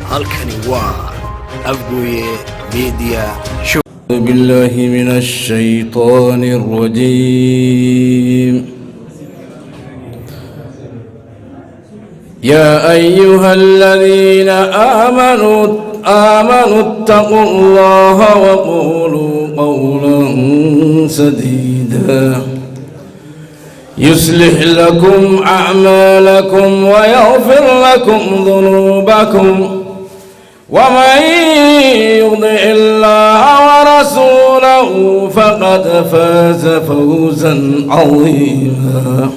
halkani waa Afgoye Media Show. بالله من الشيطان الرجيم. يا أيها الذين آمنوا اتقوا الله وقولوا قولا سديدا يصلح لكم أعمالكم ويغفر لكم ذنوبكم ومن يطع الله ورسوله فقد فاز فوزا عظيما.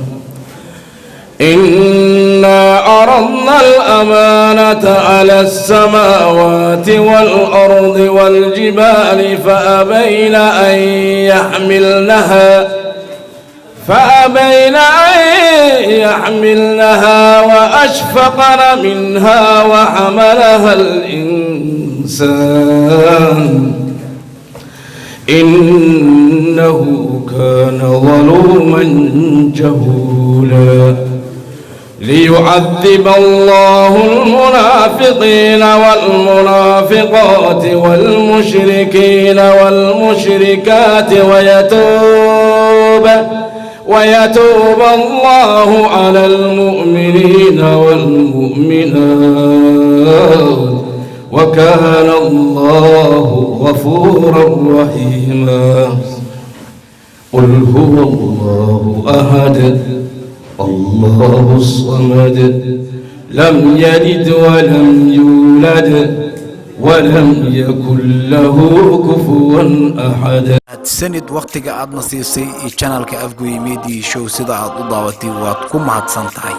إنا عرضنا الأمانة على السماوات والأرض والجبال فأبين أن يحملنها وأشفقن منها وحملها الإنسان إنه كان ظلوما جهولا. ليعذب الله المنافقين والمنافقات والمشركين والمشركات ويتوب الله على المؤمنين والمؤمنات وكان الله غفورا رحيما. قل هو الله أحد الله الصمد لم يلد ولم يولد ولم يكن له كفوا أحد. سند وقتك عاد نصيصي channelka Afgoye Media Show sida aad u daawatay waad ku mahadsantahay.